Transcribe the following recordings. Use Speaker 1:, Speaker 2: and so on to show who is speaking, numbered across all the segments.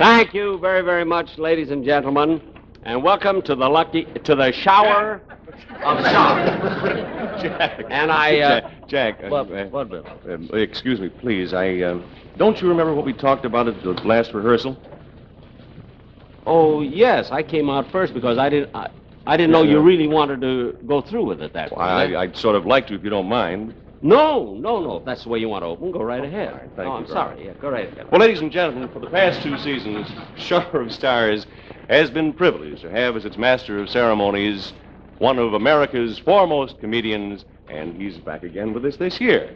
Speaker 1: Thank you very, very much, ladies and gentlemen, and welcome to the shower of song.
Speaker 2: Jack.
Speaker 1: And I,
Speaker 2: Jack.
Speaker 1: What, Bill?
Speaker 2: Excuse me, please. Don't you remember what we talked about at the last rehearsal?
Speaker 1: Oh, yes, I came out first because I didn't know you really wanted to go through with it that way.
Speaker 2: I'd sort of like to, if you don't mind.
Speaker 1: No. If that's the way you want to open, go right ahead.
Speaker 2: Right, thank you,
Speaker 1: I'm sorry. Yeah, go right ahead.
Speaker 2: Well, ladies and gentlemen, for the past 2 seasons, Shower of Stars has been privileged to have as its master of ceremonies one of America's foremost comedians, and he's back again with us this year.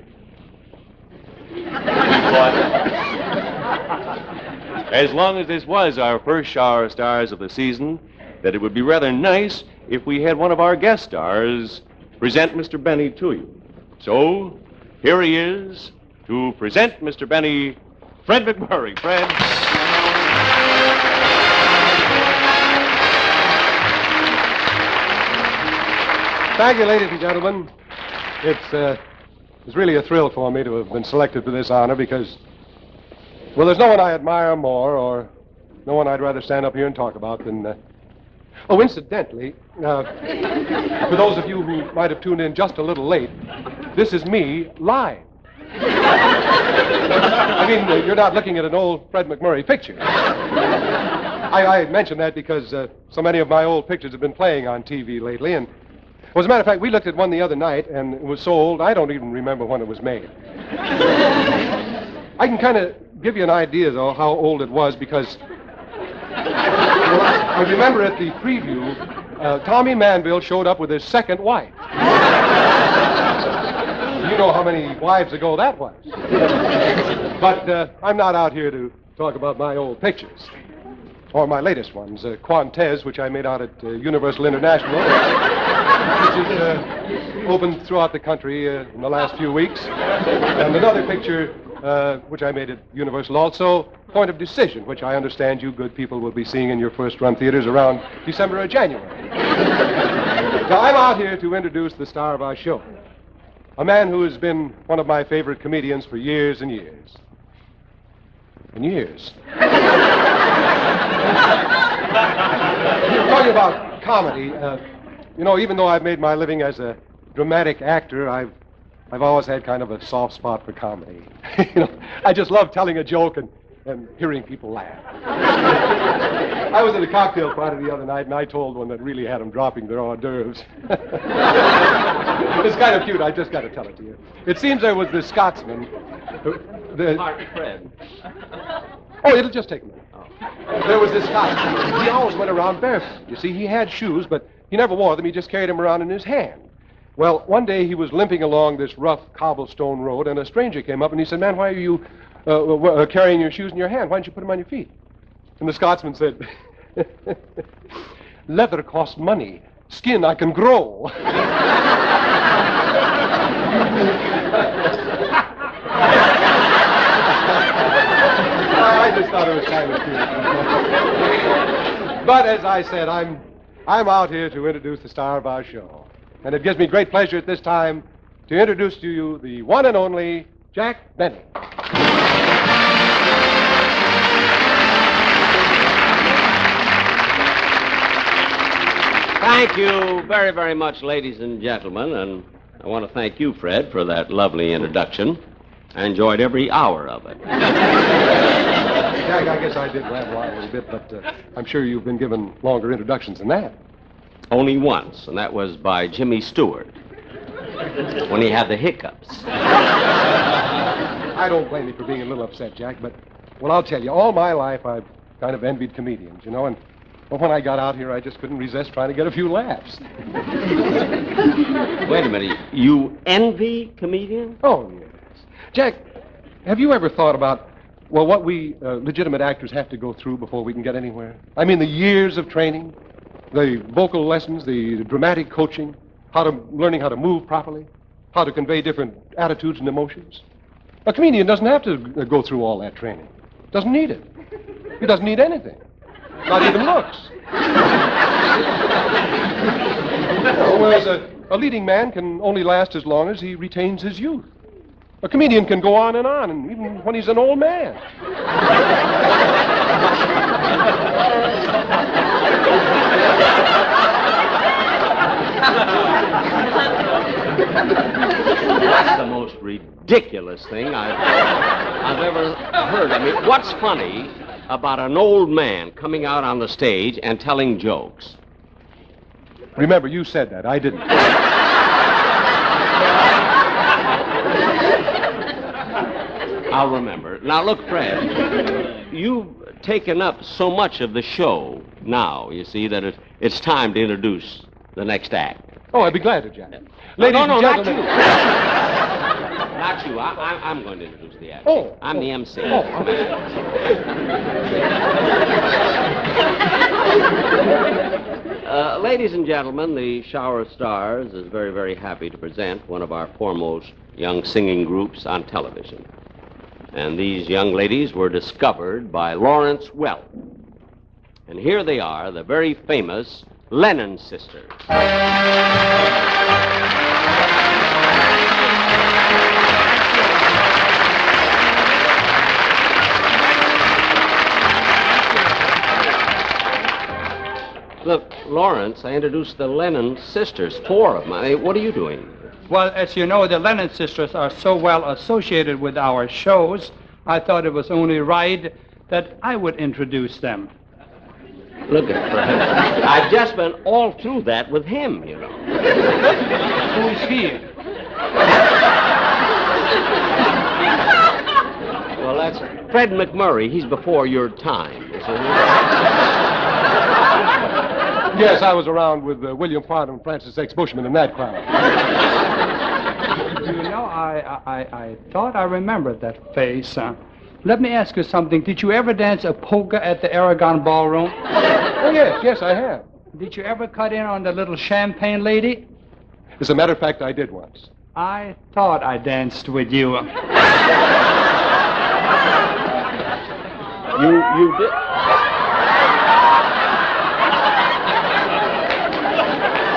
Speaker 2: As long as this was our first Shower of Stars of the season, that it would be rather nice if we had one of our guest stars present Mr. Benny to you. So, here he is to present Mr. Benny, Fred McMurray. Fred.
Speaker 3: Thank you, ladies and gentlemen. It's really a thrill for me to have been selected for this honor because, well, there's no one I admire more or no one I'd rather stand up here and talk about than... incidentally, for those of you who might have tuned in just a little late, this is me live. I mean, you're not looking at an old Fred McMurray picture. I mention that because so many of my old pictures have been playing on TV lately, and well, as a matter of fact, we looked at one the other night, and it was so old, I don't even remember when it was made. I can kind of give you an idea, though, how old it was, because... Well, I remember at the preview, Tommy Manville showed up with his second wife. You know how many wives ago that was. But I'm not out here to talk about my old pictures. Or my latest ones, Quantez, which I made out at Universal International, which is opened throughout the country in the last few weeks. And another picture, which I made at Universal also, Point of Decision, which I understand you good people will be seeing in your first-run theaters around December or January. Now, I'm out here to introduce the star of our show, a man who has been one of my favorite comedians for years and years. And years. Talking about comedy, even though I've made my living as a dramatic actor, I've always had kind of a soft spot for comedy. I just love telling a joke and hearing people laugh. I was at a cocktail party the other night, and I told one that really had them dropping their hors d'oeuvres. It's kind of cute. I just got to tell it to you. It seems there was this Scotsman.
Speaker 1: Pardon, Fred.
Speaker 3: Oh, it'll just take a minute. There was this Scotsman. He always went around barefoot. You see, he had shoes, but he never wore them. He just carried them around in his hand. Well, one day he was limping along this rough cobblestone road, and a stranger came up, and he said, "Man, why are you carrying your shoes in your hand? Why don't you put them on your feet?" And the Scotsman said, "Leather costs money. Skin I can grow." I just thought it was kind of cute. But as I said, I'm out here to introduce the star of our show. And it gives me great pleasure at this time to introduce to you the one and only Jack Benny.
Speaker 1: Thank you very, very much, ladies and gentlemen, and I want to thank you, Fred, for that lovely introduction. I enjoyed every hour of it.
Speaker 3: Jack, I guess I did ramble on a little bit, but I'm sure you've been given longer introductions than that.
Speaker 1: Only once, and that was by Jimmy Stewart, when he had the hiccups.
Speaker 3: I don't blame you for being a little upset, Jack, but, well, I'll tell you, all my life I've kind of envied comedians, and well, when I got out here, I just couldn't resist trying to get a few laughs.
Speaker 1: Wait a minute, you envy comedians?
Speaker 3: Oh, yes. Jack, have you ever thought about, well, what we legitimate actors have to go through before we can get anywhere? I mean, the years of training, the vocal lessons, the dramatic coaching, learning how to move properly, how to convey different attitudes and emotions. A comedian doesn't have to go through all that training. Doesn't need it. He doesn't need anything. Not even looks. Whereas a leading man can only last as long as he retains his youth. A comedian can go on, and even when he's an old man.
Speaker 1: That's the most ridiculous thing I've ever heard. I mean, what's funny about an old man coming out on the stage and telling jokes?
Speaker 3: Remember, you said that. I didn't.
Speaker 1: I'll remember. Now, look, Fred, you've taken up so much of the show now, you see, that it's time to introduce the next act.
Speaker 3: Oh, I'd be glad to, Jack.
Speaker 1: No,
Speaker 3: Ladies
Speaker 1: no,
Speaker 3: and
Speaker 1: not
Speaker 3: gentlemen.
Speaker 1: you. Not you. I'm going to introduce the act.
Speaker 3: Oh.
Speaker 1: I'm the MC. Ladies and gentlemen, the Shower of Stars is very, very happy to present one of our foremost young singing groups on television. And these young ladies were discovered by Lawrence Welk. And here they are, the very famous Lennon sisters. Look, Lawrence, I introduced the Lennon sisters, 4 of them. I mean, what are you doing?
Speaker 4: Well, as you know, the Lennon sisters are so well associated with our shows, I thought it was only right that I would introduce them.
Speaker 1: Look at Fred. I've just been all through that with him, you know.
Speaker 4: Who's he?
Speaker 1: Well, that's Fred McMurray. He's before your time, you see.
Speaker 3: Yes, I was around with William Farnham and Francis X. Bushman in that crowd.
Speaker 4: You know, I thought I remembered that face. Let me ask you something. Did you ever dance a polka at the Aragon Ballroom?
Speaker 3: Oh, yes, I have.
Speaker 4: Did you ever cut in on the little champagne lady?
Speaker 3: As a matter of fact, I did once.
Speaker 4: I thought I danced with you.
Speaker 1: You did?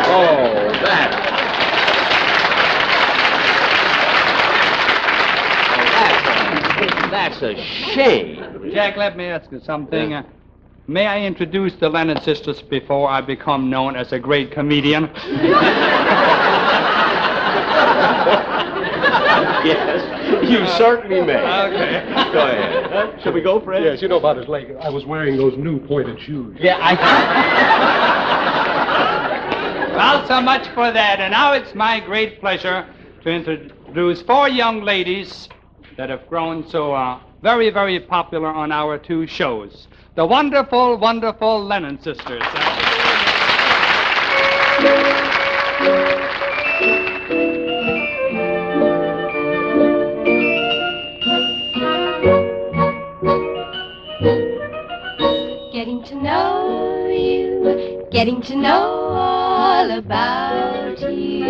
Speaker 1: Oh, that's a shame.
Speaker 4: Jack, let me ask you something. May I introduce the Lennon sisters before I become known as a great comedian?
Speaker 1: Yes, you certainly may.
Speaker 4: Okay.
Speaker 1: Go ahead. Shall we go, Fred?
Speaker 3: Yes, you know about his leg. I was wearing those new pointed shoes.
Speaker 1: Yeah,
Speaker 4: Well, so much for that. And now it's my great pleasure to introduce 4 young ladies that have grown so very, very popular on our 2 shows. The wonderful, wonderful Lennon sisters.
Speaker 5: Getting to know you, getting to know all about you,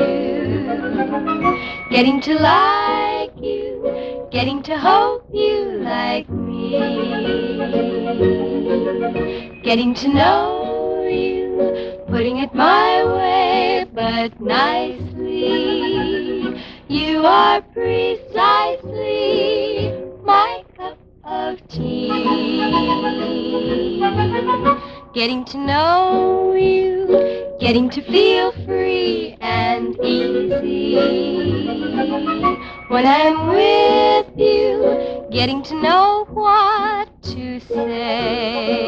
Speaker 5: getting to like you, getting to hope you like me, getting to know you, putting it my way, but nicely. You are precisely my cup of tea. Getting to know you, getting to feel free and easy. When I'm with you, getting to know what to say.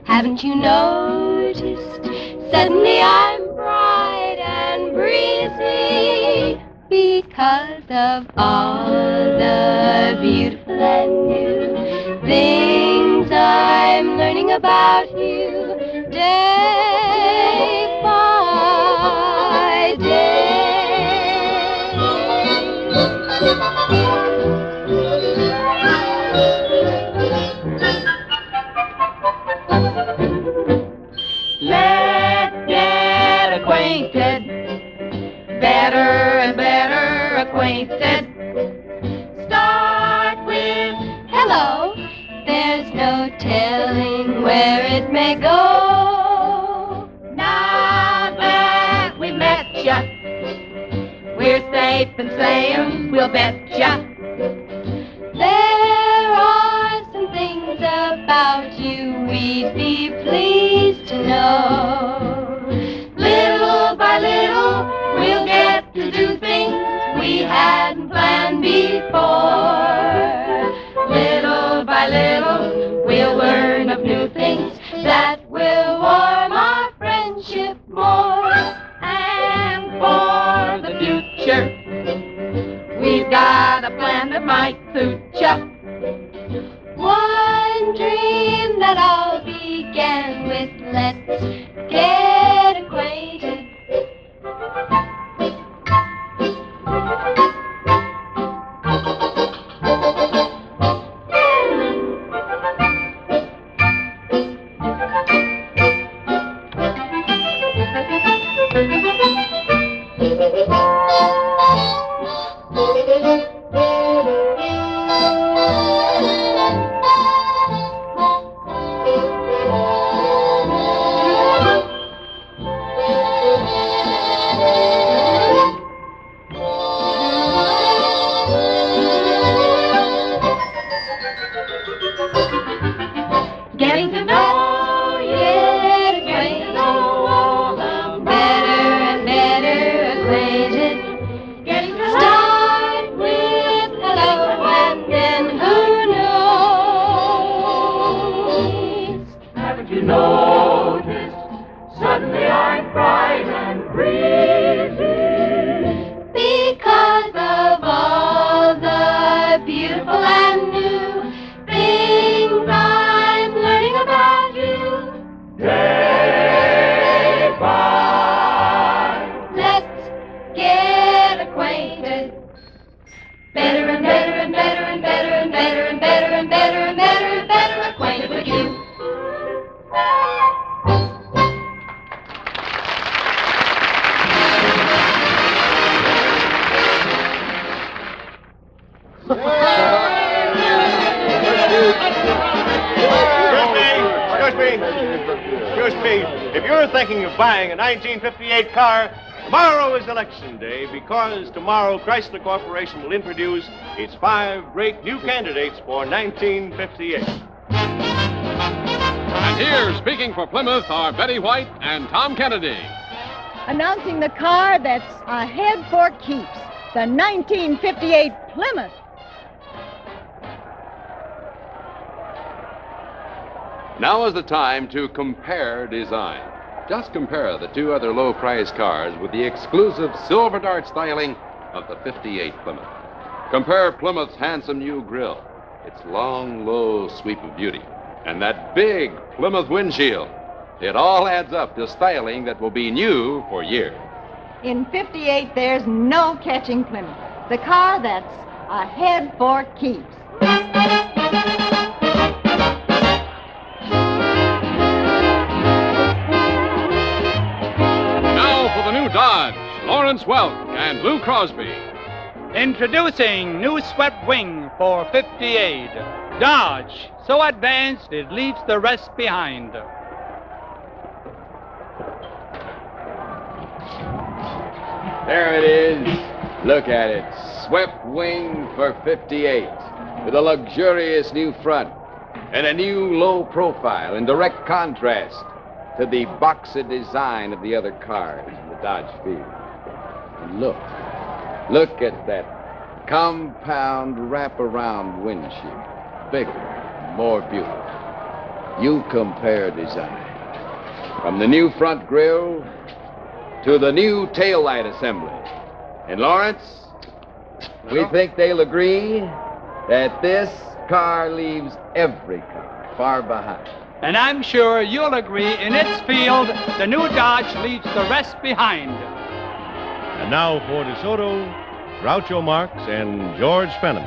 Speaker 5: Haven't you noticed? Suddenly I'm bright and breezy because of all the beautiful and new things I'm learning about you day by day. Let's get acquainted, better and better acquainted. Start with hello. There's no telling where it may go. Now that we met ya, we're safe and saying we'll bet ya. There are some things we'd be pleased to know. Little by little, we'll get to do things we hadn't planned before. Little by little, we'll learn of new things that will warm our friendship more. And for the future, we've got a plan that might suit ya. One dream that all began with, let's get acquainted. Getting to know you, getting to know all them better and better acquainted. Getting to start with hello and then who knows? Haven't you noticed? Suddenly I'm bright and breezy because of all the beautiful and new things I'm learning about you. Day by. Let's get acquainted. Better and better and better and better and better and better and better and better and better acquainted with you.
Speaker 2: Excuse me. If you're thinking of buying a 1958 car, tomorrow is election day because tomorrow Chrysler Corporation will introduce its 5 great new candidates for 1958.
Speaker 6: And here, speaking for Plymouth, are Betty White and Tom Kennedy.
Speaker 7: Announcing the car that's ahead for keeps, the 1958 Plymouth.
Speaker 6: Now is the time to compare design. Just compare the two other low-priced cars with the exclusive Silver Dart styling of the 58 Plymouth. Compare Plymouth's handsome new grille, its long, low sweep of beauty, and that big Plymouth windshield. It all adds up to styling that will be new for years.
Speaker 7: In 58, there's no catching Plymouth, the car that's ahead for keeps.
Speaker 6: Dodge, Lawrence Welk, and Lou Crosby.
Speaker 4: Introducing new swept wing for 58. Dodge, so advanced it leaves the rest behind.
Speaker 8: There it is. Look at it. Swept wing for 58. With a luxurious new front and a new low profile in direct contrast to the boxer design of the other cars in the Dodge field. And look at that compound wraparound windshield. Bigger, more beautiful. You compare design. From the new front grille to the new taillight assembly. And Lawrence, we think they'll agree that this car leaves every car far behind.
Speaker 4: And I'm sure you'll agree, in its field, the new Dodge leaves the rest behind.
Speaker 2: And now for DeSoto, Groucho Marx, and George Fenneman.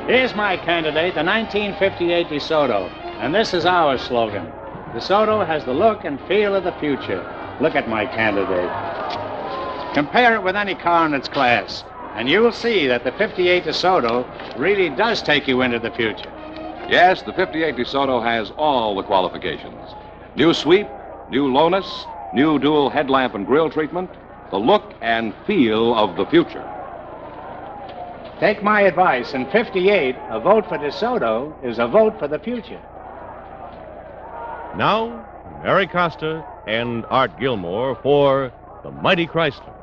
Speaker 9: Here's my candidate, the 1958 DeSoto. And this is our slogan. DeSoto has the look and feel of the future. Look at my candidate. Compare it with any car in its class, and you will see that the 58 DeSoto really does take you into the future.
Speaker 6: Yes, the 58 DeSoto has all the qualifications. New sweep, new lowness, new dual headlamp and grille treatment, the look and feel of the future.
Speaker 9: Take my advice. In 58, a vote for DeSoto is a vote for the future.
Speaker 2: Now, Mary Costa and Art Gilmore for the mighty Chrysler.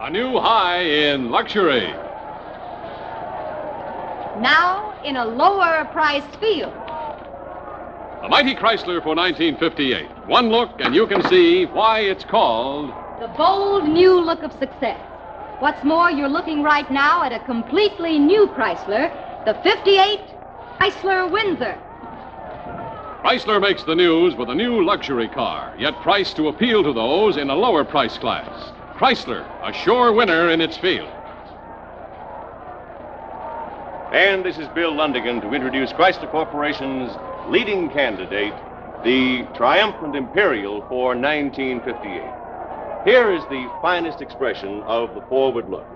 Speaker 6: A new high in luxury.
Speaker 7: Now in a lower priced field.
Speaker 6: The mighty Chrysler for 1958. One look and you can see why it's called
Speaker 7: The bold new look of success. What's more, you're looking right now at a completely new Chrysler, the 58 Chrysler Windsor.
Speaker 6: Chrysler makes the news with a new luxury car, yet priced to appeal to those in a lower price class. Chrysler, a sure winner in its field.
Speaker 2: And this is Bill Lundigan to introduce Chrysler Corporation's leading candidate, the triumphant Imperial for 1958. Here is the finest expression of the forward look.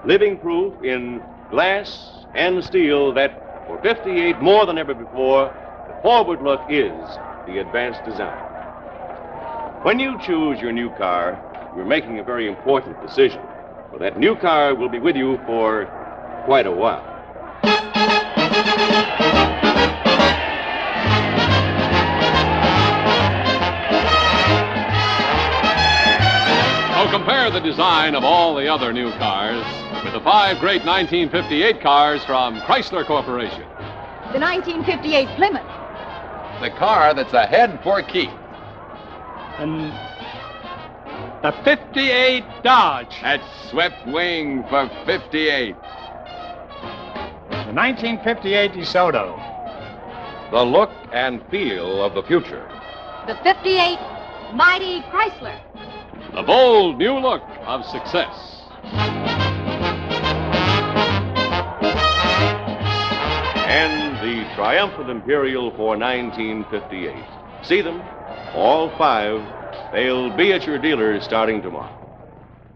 Speaker 2: Living proof in glass and steel that for 58, more than ever before, the forward look is the advanced design. When you choose your new car, you're making a very important decision. For that new car will be with you for quite a while.
Speaker 6: So compare the design of all the other new cars with the 5 great 1958 cars from Chrysler Corporation.
Speaker 7: The 1958 Plymouth.
Speaker 8: The car that's ahead for Keith.
Speaker 4: And the 58 Dodge.
Speaker 8: That's swept wing for 58.
Speaker 9: The 1958 DeSoto.
Speaker 6: The look and feel of the future.
Speaker 7: The 58 Mighty Chrysler.
Speaker 6: The bold new look of success.
Speaker 2: And the triumphant Imperial for 1958. See them, all 5. They'll be at your dealers starting tomorrow.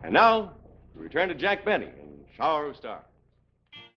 Speaker 2: And now, we return to Jack Benny in Shower of Stars.